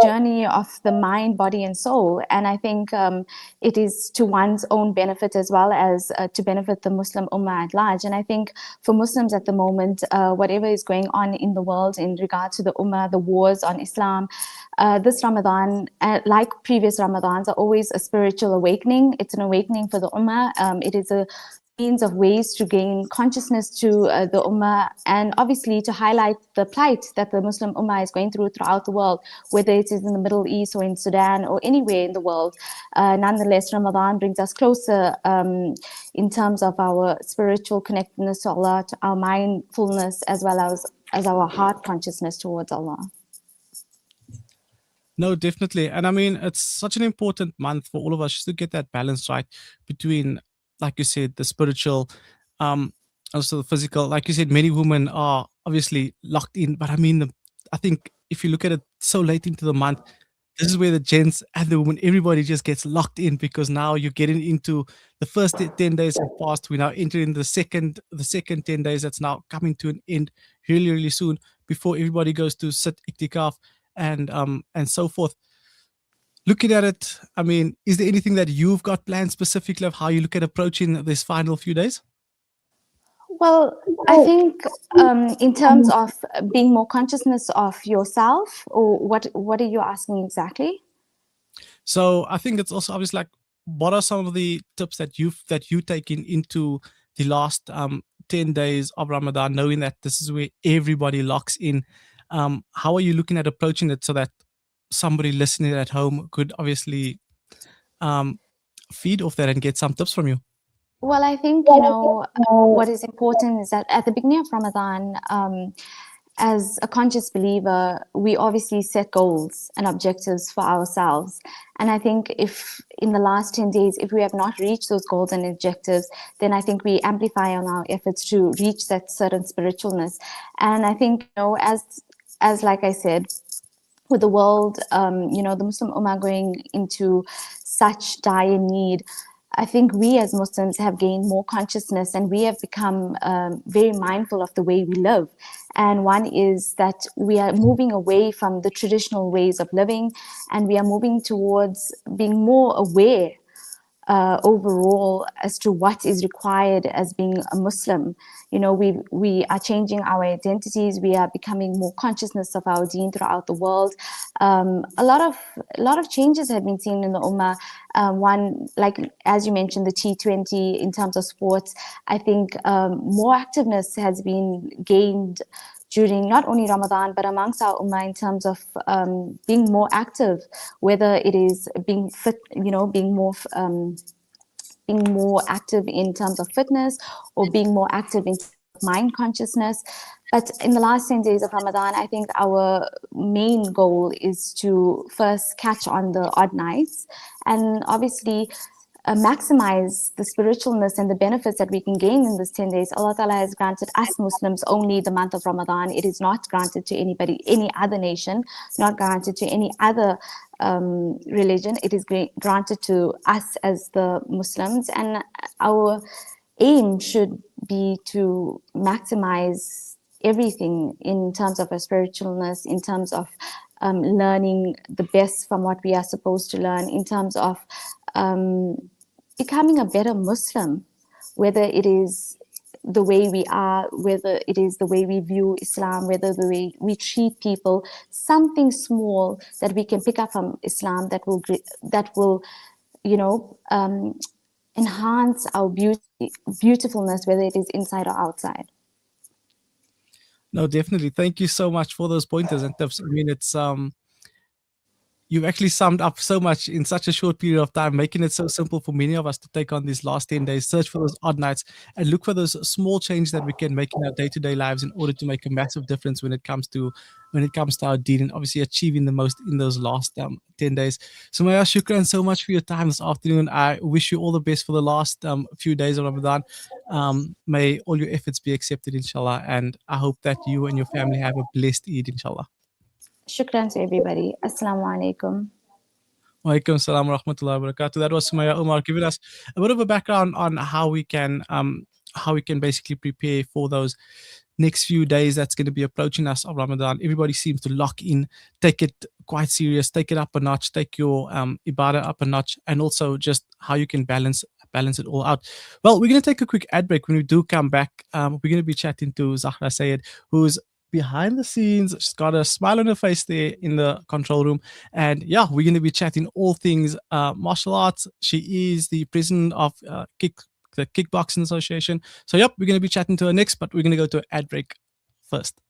journey of the mind, body, and soul. And I think it is to one's own benefit as well as to benefit the Muslim Ummah at large. And I think for Muslims at the moment, whatever is going on in the world in regard to the Ummah, the wars on Islam, this Ramadan, like previous Ramadans, are always a spiritual awakening. It's an awakening for the Ummah. It is a means of ways to gain consciousness to the Ummah, and obviously to highlight the plight that the Muslim Ummah is going through throughout the world, whether it is in the Middle East or in Sudan or anywhere in the world. Nonetheless, Ramadan brings us closer in terms of our spiritual connectedness to Allah, to our mindfulness, as well as our heart consciousness towards Allah. No, definitely. And I mean, it's such an important month for all of us just to get that balance right between, like you said, the spiritual, also the physical. Like you said, many women are obviously locked in, but I mean, I think if you look at it so late into the month, this is where the gents and the women, everybody just gets locked in, because now you're getting into the first 10 days of fast. We're now entering the second 10 days that's now coming to an end really, really soon, before everybody goes to sit iktikaf and so forth. Looking at it, I mean, is there anything that you've got planned specifically of how you look at approaching this final few days? Well, I think in terms of being more consciousness of yourself, or what are you asking exactly? So I think it's also obviously like, what are some of the tips that you taken into the last 10 days of Ramadan, knowing that this is where everybody locks in? How are you looking at approaching it so that somebody listening at home could obviously feed off that and get some tips from you? Well, I think, what is important is that at the beginning of Ramadan, as a conscious believer, we obviously set goals and objectives for ourselves. And I think if in the last 10 days, if we have not reached those goals and objectives, then I think we amplify on our efforts to reach that certain spiritualness. And I think, as like I said, with the world, the Muslim Ummah going into such dire need, I think we as Muslims have gained more consciousness, and we have become very mindful of the way we live. And one is that we are moving away from the traditional ways of living, and we are moving towards being more aware overall as to what is required as being a Muslim. We are changing our identities. We are becoming more consciousness of our deen throughout the world. A lot of changes have been seen in the Ummah. One, like as you mentioned, the T20 in terms of sports. I think more activeness has been gained during not only Ramadan, but amongst our Ummah in terms of being more active, whether it is being fit, being more active in terms of fitness, or being more active in mind consciousness. But in the last 10 days of Ramadan, I think our main goal is to first catch on the odd nights, and obviously maximize the spiritualness and the benefits that we can gain in this 10 days. Allah Ta'ala has granted us Muslims only the month of Ramadan. It is not granted to anybody, any other nation, not granted to any other religion. It is granted to us as the Muslims, and our aim should be to maximize everything in terms of our spiritualness, in terms of learning the best from what we are supposed to learn, in terms of becoming a better Muslim, whether it is the way we are, whether it is the way we view Islam, whether the way we treat people, something small that we can pick up from Islam that will enhance our beautifulness, whether it is inside or outside. No, definitely. Thank you so much for those pointers and tips. I mean, it's you've actually summed up so much in such a short period of time, making it so simple for many of us to take on these last 10 days, search for those odd nights, and look for those small changes that we can make in our day-to-day lives in order to make a massive difference when it comes to our deen, and obviously achieving the most in those last 10 days. Sumayya, shukran so much for your time this afternoon. I wish you all the best for the last few days of Ramadan. May all your efforts be accepted, inshallah, and I hope that you and your family have a blessed Eid, inshallah. Shukran to everybody. Assalamu alaikum. Wa alaikum assalam wa rahmatullahi wa barakatuh. That was Sumayya Omar giving us a bit of a background on how we can basically prepare for those next few days that's going to be approaching us of Ramadan. Everybody seems to lock in, take it quite serious. Take it up a notch. Take your ibadah up a notch, and also just how you can balance it all out. Well, we're going to take a quick ad break. When we do come back, we're going to be chatting to Zahra Sayed, who's behind the scenes. She's got a smile on her face there in the control room. And yeah, we're going to be chatting all things martial arts. She is the president of the Kickboxing Association. So, yep, we're going to be chatting to her next, but we're going to go to an ad break first.